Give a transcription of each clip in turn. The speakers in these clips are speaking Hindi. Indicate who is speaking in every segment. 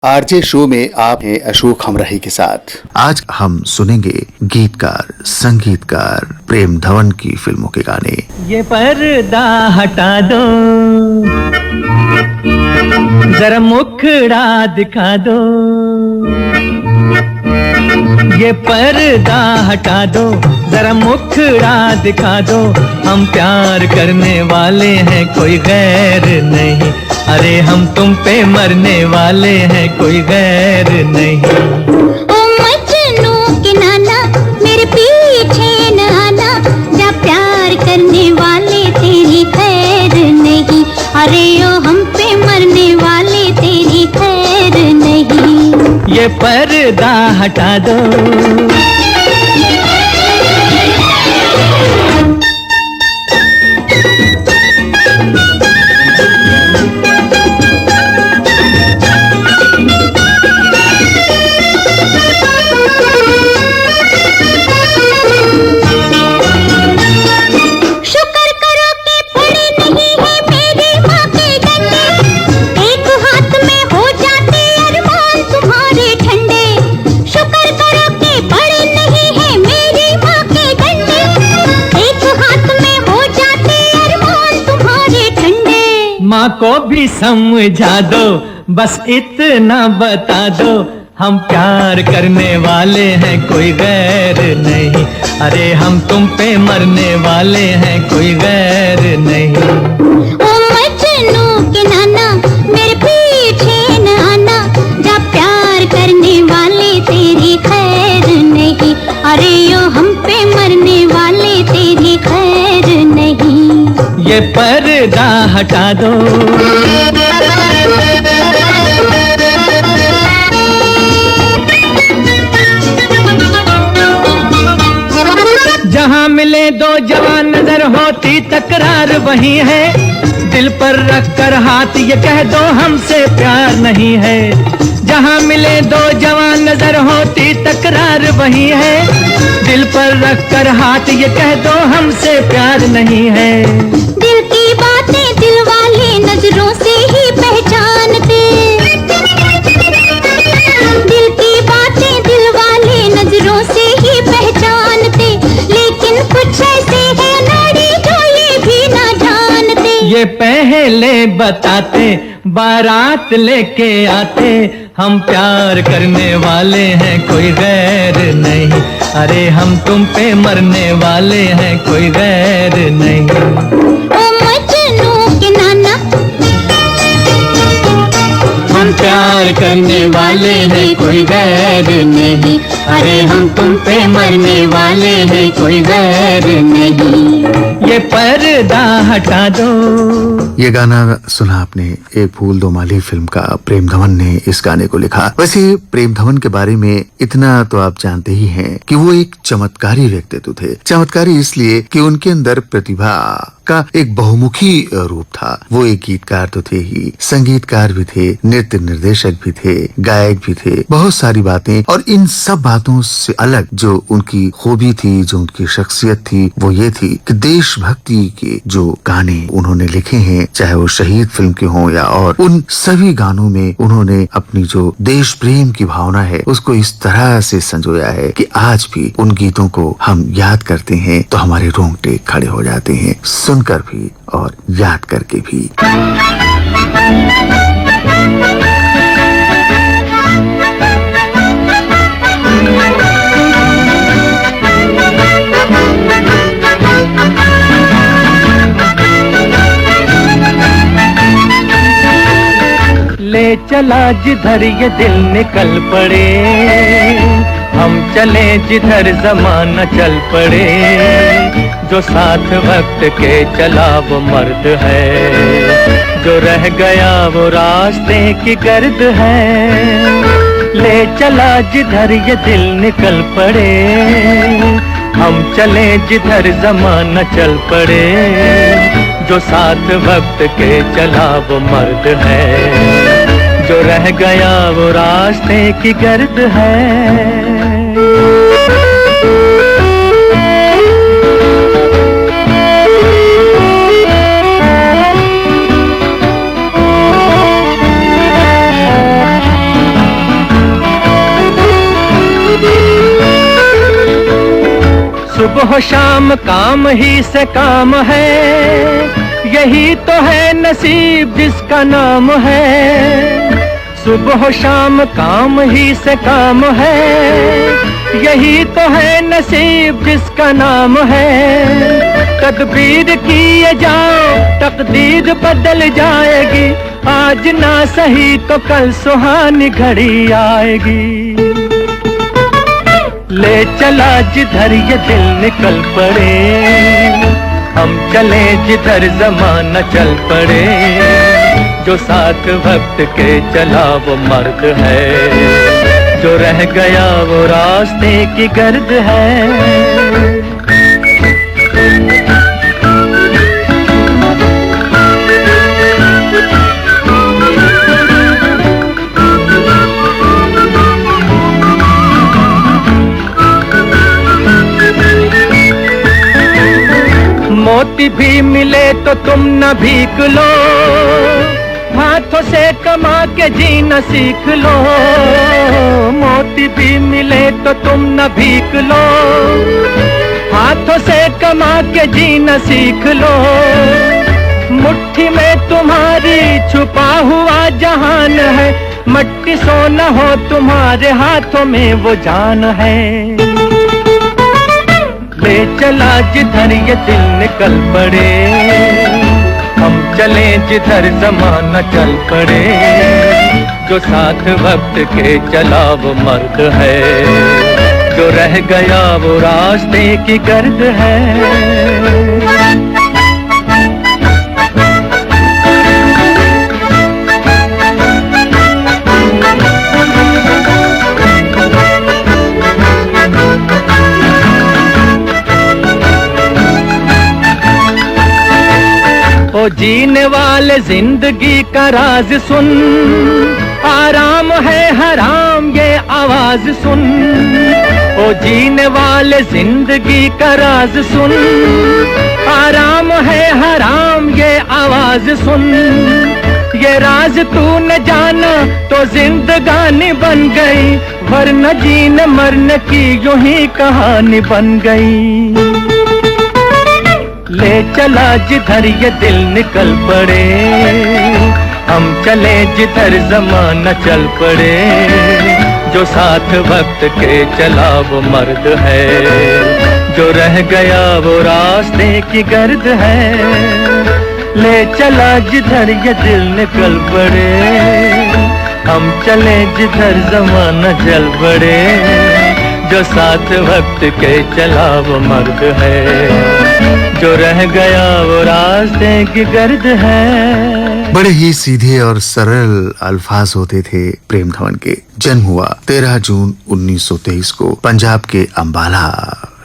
Speaker 1: आरजे शो में आप हैं अशोक हमराही के साथ।
Speaker 2: आज हम सुनेंगे गीतकार संगीतकार प्रेम धवन की फिल्मों के गाने।
Speaker 3: ये पर्दा हटा दो, जरा मुखड़ा दिखा दो। ये पर्दा हटा दो, जरा मुखड़ा दिखा दो। हम प्यार करने वाले हैं, कोई गैर नहीं। अरे हम तुम पे मरने वाले हैं, कोई गैर नहीं।
Speaker 4: ओ मजनू के नाना, मेरे पीछे न आना। जा प्यार करने वाले तेरी खैर नहीं। अरे ओ हम पे मरने वाले तेरी खैर नहीं।
Speaker 3: ये पर्दा हटा दो। माँ को भी समझा दो, बस इतना बता दो। हम प्यार करने वाले हैं, कोई गैर नहीं। अरे हम तुम पे मरने वाले हैं, कोई गैर नहीं।
Speaker 4: ओ मजनू के नाना, मेरे पीछे न आना। जा प्यार करने वाले तेरी खैर नहीं। अरे ओ हम पे मरने वाले तेरी खैर नहीं।
Speaker 3: ये पर्दा हटा दो। जहाँ मिले दो जवान नजर होती तकरार वही है। दिल पर रख कर हाथ ये कह दो, हमसे प्यार नहीं है। जहाँ मिले दो जवान नजर होती तकरार वही है। दिल पर रख कर हाथ ये कह दो, हमसे प्यार नहीं है।
Speaker 4: दिल की बातें दिल वाले नजरों से ही पहचानते। दिल की बातें दिल वाले नजरों से ही पहचानते। लेकिन कुछ ऐसे हैं नाड़ी जो ये भी ना जानते।
Speaker 3: ये पहले बताते, बारात लेके आते। हम प्यार करने वाले हैं, कोई गैर नहीं। अरे हम तुम पे मरने वाले हैं, कोई गैर नहीं।
Speaker 4: ओ मजनू के नाना,
Speaker 3: हम प्यार करने वाले हैं, कोई गैर नहीं। अरे हम तुम पे मरने वाले हैं, कोई गैर नहीं। ये पर्दा हटा दो।
Speaker 2: ये गाना सुना आपने, एक फूल दो माली फिल्म का। प्रेम धवन ने इस गाने को लिखा। वैसे प्रेम धवन के बारे में इतना तो आप जानते ही हैं कि वो एक चमत्कारी व्यक्तित्व थे। चमत्कारी इसलिए कि उनके अंदर प्रतिभा का एक बहुमुखी रूप था। वो एक गीतकार तो थे ही, संगीतकार भी थे, नृत्य निर्देशक भी थे, गायक भी थे, बहुत सारी बातें। और इन सब बातों से अलग जो उनकी खूबी थी, जो उनकी शख्सियत थी, वो ये थी कि देशभक्ति के जो गाने उन्होंने लिखे हैं, चाहे वो शहीद फिल्म के हों या और, उन सभी गानों में उन्होंने अपनी जो देश प्रेम की भावना है उसको इस तरह से संजोया है कि आज भी उन गीतों को हम याद करते हैं तो हमारे रोंगटे खड़े हो जाते हैं, सुनकर भी और याद करके भी।
Speaker 3: ले चला जिधर ये दिल निकल पड़े, हम चले जिधर जमाना चल पड़े। जो साथ वक्त के चला वो मर्द है, जो रह गया वो रास्ते की गर्द है। ले चला जिधर ये दिल निकल पड़े, हम चले जिधर जमाना चल पड़े। जो साथ वक्त के चला वो मर्द है, जो रह गया वो रास्ते की गर्द है। सुबह शाम काम ही से काम है, यही तो है नसीब जिसका नाम है। सुबह शाम काम ही से काम है, यही तो है नसीब जिसका नाम है। तकदीर किए जाओ तकदीर बदल जाएगी, आज ना सही तो कल सुहानी घड़ी आएगी। ले चला जिधर ये दिल निकल पड़े, हम चले जिधर ज़माना चल पड़े। जो साथ वक्त के चला वो मर्द है, जो रह गया वो रास्ते की गर्द है। मोती भी मिले तो तुम न भीख लो, हाथों से कमा के जीना सीख लो। मोती भी मिले तो तुम न भीख लो, हाथों से कमा के जीना सीख लो। मुट्ठी में तुम्हारी छुपा हुआ जहान है, मट्टी सोना हो तुम्हारे हाथों में वो जान है। ले चला जिधर ये दिल निकल पड़े, हम चले जिधर ज़माना चल पड़े। जो साथ वक्त के चला वो मर्द है, जो रह गया वो रास्ते की गर्द है। ओ जीने वाले जिंदगी का राज सुन, आराम है हराम ये आवाज सुन। ओ जीने वाले जिंदगी का राज सुन, आराम है हराम ये आवाज सुन। ये राज तूने जाना तो जिंदगानी बन गई, वरना जीने मरने की यूं ही कहानी बन गई। ले चला जिधर ये दिल निकल पड़े, हम चले जिधर ज़माना चल पड़े। जो साथ वक्त के चला वो मर्द है, जो रह गया वो रास्ते की गर्द है। ले चला जिधर ये दिल निकल पड़े, हम चले जिधर ज़माना चल पड़े। जो साथ वक्त के चला वो मर्द है, जो रह गया वो रास्ते की गर्द है।
Speaker 2: बड़े ही सीधे और सरल अल्फाज होते थे प्रेम धवन के। जन्म हुआ 13 जून 1923 को पंजाब के अंबाला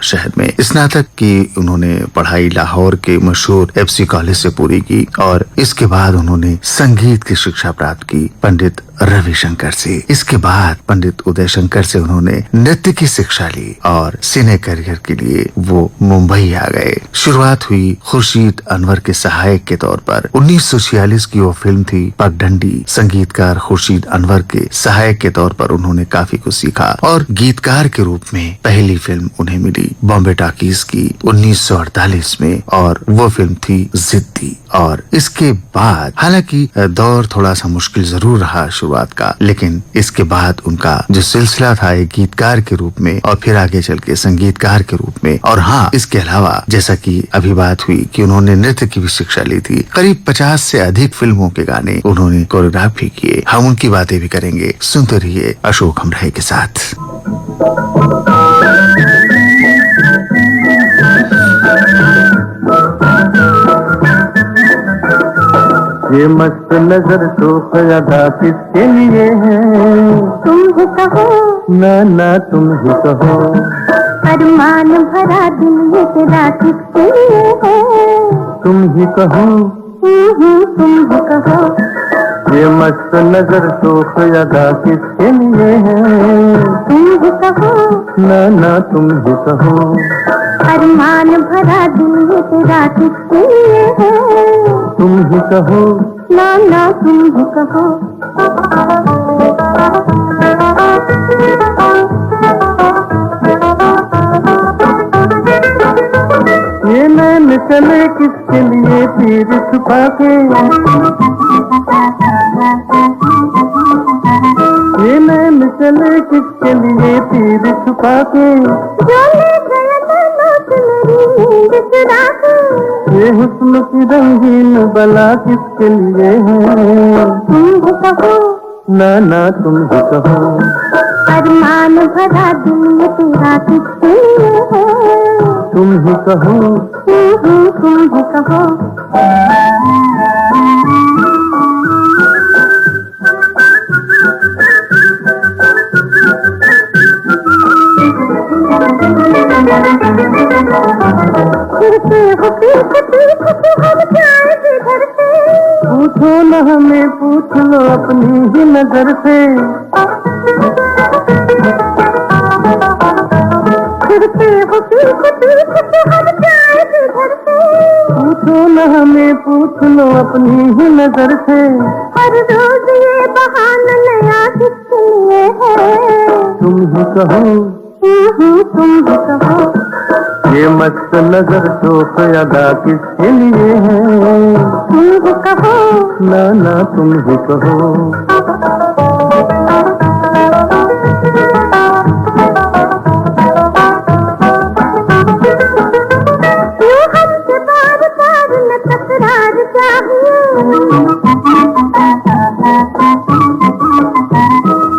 Speaker 2: शहर में। स्नातक की उन्होंने पढ़ाई लाहौर के मशहूर एफसी कॉलेज से पूरी की और इसके बाद उन्होंने संगीत की शिक्षा प्राप्त की पंडित रविशंकर से। इसके बाद पंडित उदय शंकर से उन्होंने नृत्य की शिक्षा ली और सिने करियर के लिए वो मुंबई आ गए। शुरुआत हुई खुर्शीद अनवर के सहायक के तौर पर। 1946 की वो फिल्म थी पगडंडी। संगीतकार खुर्शीद अनवर के सहायक के तौर पर उन्होंने काफी कुछ सीखा और गीतकार के रूप में पहली फिल्म उन्हें मिली बॉम्बे टॉकीज की 1948 में और वो फिल्म थी जिद्दी। और इसके बाद हालांकि दौर थोड़ा सा मुश्किल जरूर रहा शुरुआत का, लेकिन इसके बाद उनका जो सिलसिला था एक गीतकार के रूप में और फिर आगे चल के संगीतकार के रूप में। और हाँ, इसके अलावा जैसा कि अभी बात हुई कि उन्होंने नृत्य की भी शिक्षा ली थी। करीब 50 से अधिक फिल्मों के गाने उन्होंने कोरियोग्राफ भी किए। हम उनकी बातें भी करेंगे। सुनते रहिए अशोक हमराही के साथ।
Speaker 3: ये मस्त नजर तो ख्यादा किसके लिए है?
Speaker 4: तुम ही कहो
Speaker 3: ना ना तुम ही कहो।
Speaker 4: अरमान भरा दिल ये तेरा किसके लिए है?
Speaker 3: तुम ही कहो
Speaker 4: तुम ही कहो।
Speaker 3: ये मस्त नजर तो ख्यादा किसके लिए है?
Speaker 4: तुम ही कहो
Speaker 3: ना ना तुम ही कहो।
Speaker 4: अरमान भरा दिल ये तेरा किसके लिए है?
Speaker 3: तुम ही कहो
Speaker 4: ना ना तुम ही कहो।
Speaker 3: छुपा के, ये नैन चले किसके लिए तीर छुपा के,
Speaker 4: जो ले गया तलोक मेरी नींद चुरा के,
Speaker 3: ये हुस्न की रंगीन बला किसके लिए है?
Speaker 4: तुम ही कहो
Speaker 3: ना ना तुम ही कहो,
Speaker 4: अरमान भरा दिल ये तेरा किसके लिए है?
Speaker 3: तुम ही कहो,
Speaker 4: तुम ही कहो। फिरते हो पीछे पीछे हम जाए किधर से,
Speaker 3: पूछो न हमें पूछ लो अपनी ही नजर से,
Speaker 4: फिरते हो पीछे पीछे हम जाए किधर से,
Speaker 3: पूछो न हमें पूछ लो अपनी ही नजर से,
Speaker 4: हर रोज ये बहाना नया किसके लिए है?
Speaker 3: तुम ही कहो,
Speaker 4: तुम ही कहो,
Speaker 3: ये मस्त नजर शोक अदा किसके लिए है?
Speaker 4: तुम ही कहो,
Speaker 3: ना ना तुम ही कहो,
Speaker 4: क्यों हमसे बार बार न तकरार चाहिए,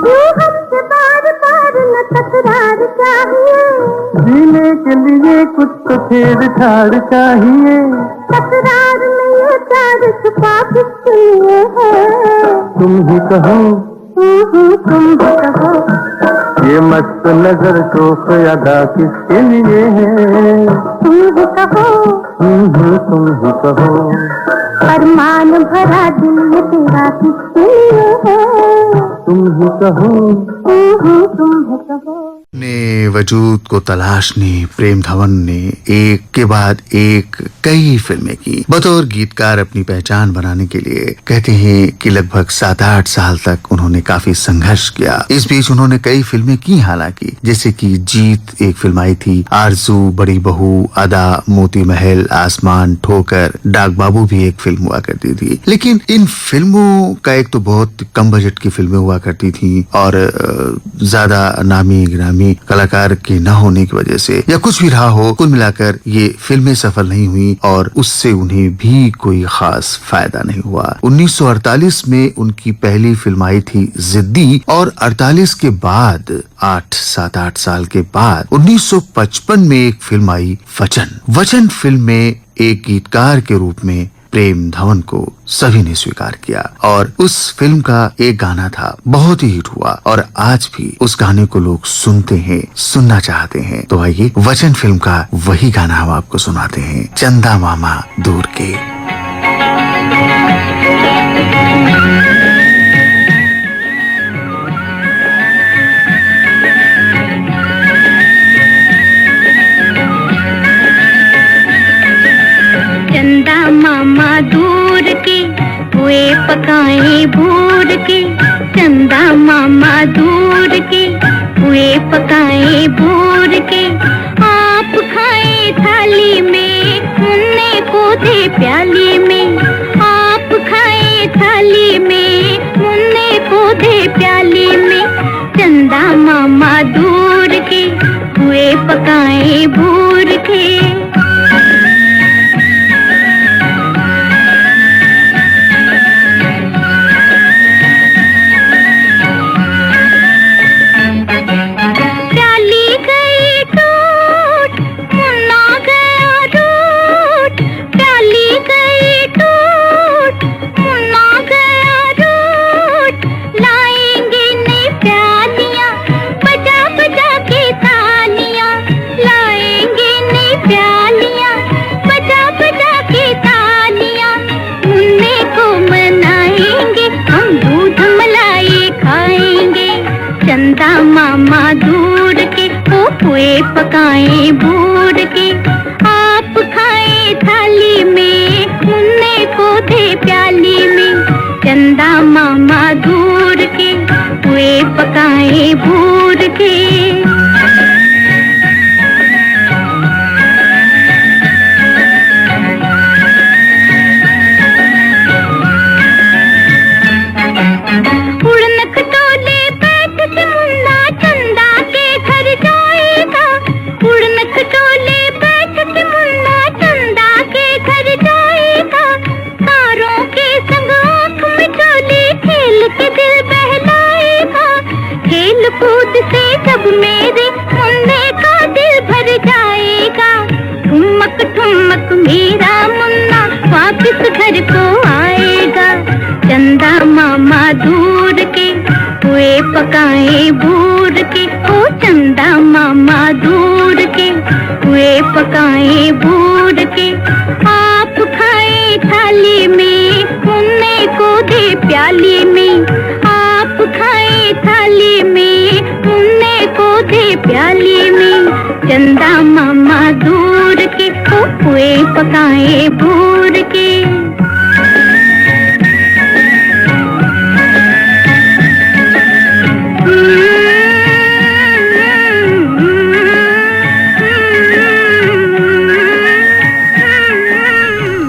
Speaker 4: क्यों हमसे बार बार न तकरार चाहिए,
Speaker 3: जीने के लिए कुछ तो छेड़छाड़ चाहिए,
Speaker 4: तकरार में ये प्यार छुपा किसके लिए है?
Speaker 3: तुम ही कहो,
Speaker 4: तुम ही कहो,
Speaker 3: ये मस्त नजर शोक अदा किसके लिए है?
Speaker 4: तुम ही कहो,
Speaker 3: तुम ही कहो,
Speaker 4: अरमान भरा दिल ये तेरा किसके लिए है?
Speaker 3: तुम ही कहो,
Speaker 4: तुम ही कहो।
Speaker 2: अपने वजूद को तलाशने प्रेम धवन ने एक के बाद एक कई फिल्में की। बतौर गीतकार अपनी पहचान बनाने के लिए कहते हैं कि लगभग 7-8 साल तक उन्होंने काफी संघर्ष किया। इस बीच उन्होंने कई फिल्में की, हालांकि जैसे कि जीत एक फिल्म आई थी, आरजू, बड़ी बहू, अदा, मोती महल, आसमान, ठोकर, डाक बाबू भी एक फिल्म हुआ करती थी। लेकिन इन फिल्मों का एक तो बहुत कम बजट की फिल्में हुआ करती थी और ज्यादा नामी गिरामी कलाकार के न होने की वजह से या कुछ भी रहा हो, कुल मिलाकर ये फिल्में सफल नहीं हुई और उससे उन्हें भी कोई खास फायदा नहीं हुआ। 1948 में उनकी पहली फिल्म आई थी जिद्दी और 48 के बाद 7-8 साल के बाद 1955 में एक फिल्म आई वचन। वचन फिल्म में एक गीतकार के रूप में प्रेम धवन को सभी ने स्वीकार किया और उस फिल्म का एक गाना था, बहुत ही हिट हुआ और आज भी उस गाने को लोग सुनते हैं, सुनना चाहते हैं। तो आइए वचन फिल्म का वही गाना हम आपको सुनाते हैं, चंदा मामा दूर के।
Speaker 4: चंदा मामा दूर के हुए पकाए भूर के, चंदा मामा दूर के हुए पकाए भूर के, आप खाए थाली में मुन्ने को दे प्याली में, आप खाए थाली में मुन्ने को दे प्याली में, चंदा मामा दूर के हुए पकाए भूर के। चंदा मामा दूर के हुए पकाए भूर के, आप खाए थाली में मुन्ने को दे प्याली में, चंदा मामा दूर के हुए पकाए भूर के। खेल कूद से जब मेरे मुन्ने का दिल भर जाएगा, ठुमक ठुमक मेरा मुन्ना वापस घर को आएगा। चंदा मामा दूर के हुए पकाए बूर के, ओ चंदा मामा दूर के हुए पकाए बूर के। आप खाए थाली में, मुन्ने को दे प्याली में। आप खाए थाली में, मुन्ने को दे प्याली में। चंदा मामा दूर के हुए पकाए बूर के।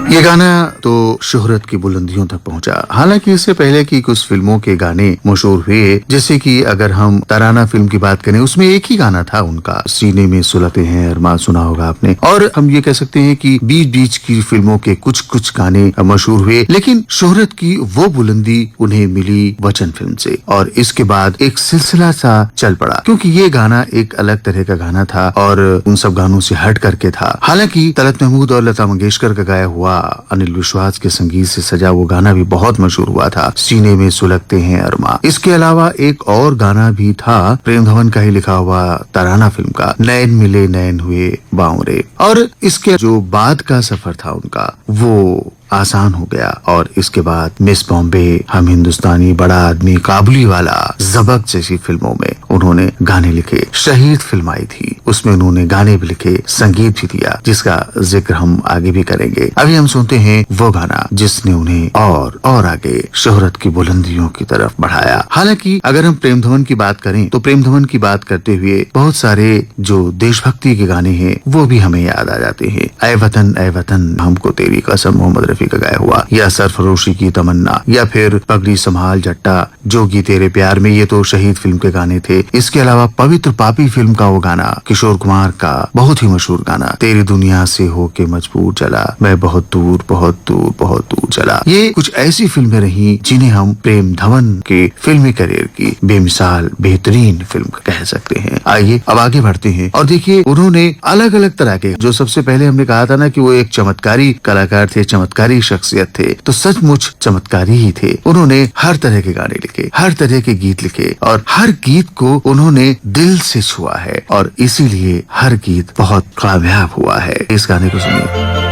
Speaker 2: ये गाना तो शोहरत की बुलंदियों तक पहुंचा। हालांकि इससे पहले की कुछ फिल्मों के गाने मशहूर हुए, जैसे कि अगर हम तराना फिल्म की बात करें, उसमें एक ही गाना था उनका, सीने में सुलगते हैं अरमान, सुना होगा आपने। और हम ये कह सकते हैं कि बीच बीच की फिल्मों के कुछ कुछ गाने मशहूर हुए, लेकिन शोहरत की वो बुलंदी उन्हें मिली वचन फिल्म से। और इसके बाद एक सिलसिला सा चल पड़ा, क्योंकि ये गाना एक अलग तरह का गाना था और उन सब गानों से हट करके था। हालांकि तलत महमूद और लता मंगेशकर का गाया हुआ अनिल विश्वास के संगीत से सजा वो गाना भी बहुत मशहूर हुआ था, सीने में सुलगते हैं अरमा। इसके अलावा एक और गाना भी था, प्रेम धवन का ही लिखा हुआ तराना फिल्म का, नैन मिले नैन हुए बावरे। और इसके जो बाद का सफर था उनका, वो आसान हो गया। और इसके बाद मिस बॉम्बे, हम हिंदुस्तानी, बड़ा आदमी, काबुली वाला, जबक जैसी फिल्मों में उन्होंने गाने लिखे। शहीद फिल्म आई थी, उसमें उन्होंने गाने भी लिखे, संगीत भी दिया, जिसका जिक्र हम आगे भी करेंगे। अभी हम सुनते हैं वो गाना जिसने उन्हें और आगे शोहरत की बुलंदियों की तरफ बढ़ाया। हालांकि अगर हम प्रेम धवन की बात करें तो प्रेम धवन की बात करते हुए बहुत सारे जो देशभक्ति के गाने हैं वो भी हमें याद आ जाते हैं। ऐ वतन हमको तेरी कसम, मोहम्मद रफी का गाया हुआ, या सरफरोशी की तमन्ना, या फिर पगड़ी संभाल जट्टा, जोगी तेरे प्यार में, ये तो शहीद फिल्म के गाने थे। इसके अलावा पवित्र पापी फिल्म का वो गाना, किशोर कुमार का बहुत ही मशहूर गाना, तेरी दुनिया से होके मजबूर चला, मैं बहुत दूर बहुत दूर बहुत दूर चला। ये कुछ ऐसी फिल्में रही जिन्हें हम प्रेम धवन के फिल्मी करियर की बेमिसाल बेहतरीन फिल्म कह सकते हैं। आइए अब आगे बढ़ते हैं और देखिए, उन्होंने अलग अलग तरह के, जो सबसे पहले हमने कहा था ना कि वो एक चमत्कारी कलाकार थे, चमत्कारी शख्सियत थे, तो सचमुच चमत्कारी ही थे। उन्होंने हर तरह के गाने लिखे, हर तरह के गीत लिखे, और हर गीत को उन्होंने दिल से छुआ है, और इसीलिए हर गीत बहुत कामयाब हुआ है। इस गाने को सुनिए।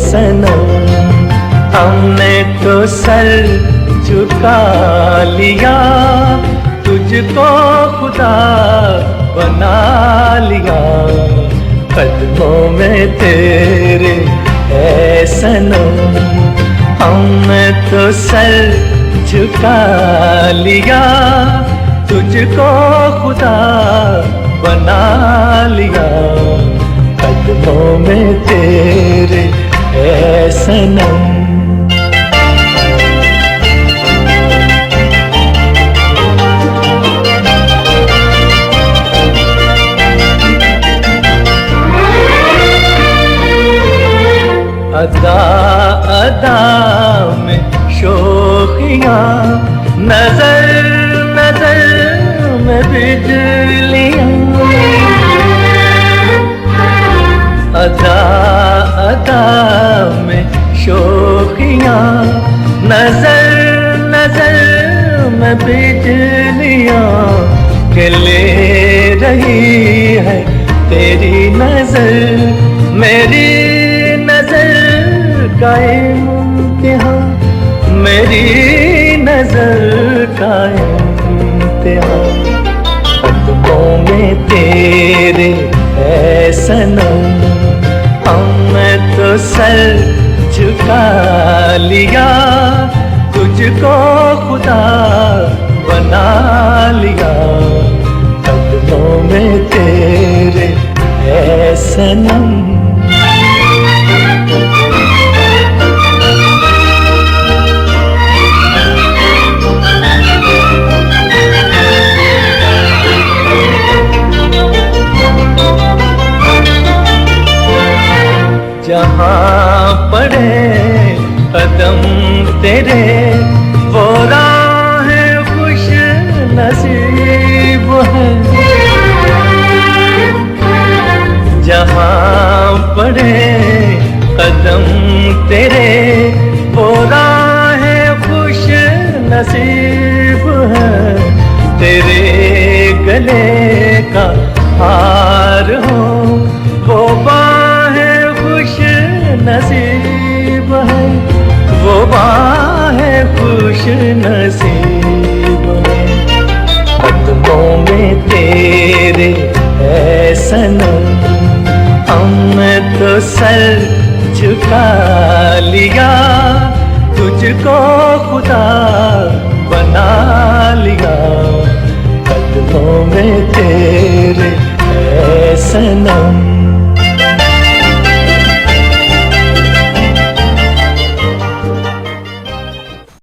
Speaker 3: सनम हमने तो सर झुका लिया, तुझको खुदा बना लिया। कदमों में तेरे है सनम हमने तो सर झुका लिया, तुझको खुदा बना लिया। कदमों में तेरे है सनम। अदा अदा में शोखियाँ, नजर नजर में बिजलियाँ। अदा अदा में शोखियाँ, नजर नजर में बिजलियाँ। के ले रही है तेरी नजर, मेरी नजर का इम्तिहान, मेरी नजर का इम्तिहान। कदमों में तेरे है सनम हमने तो सर झुका लिया, तुझको खुदा बना लिया, कदमों में तेरे है सनम। जहाँ पड़े कदम तेरे वो राहें खुश नसीब है, जहाँ पड़े कदम तेरे वो राहें खुश नसीब है, तेरे गले का हार हो वो बाहें खुश नसीब है, वो बाहें खुश नसीब है, कदमों में तेरे है सनम। हमने तो सर झुका लिया, तुझको खुदा बना लिया, कदमों में तेरे है सनम।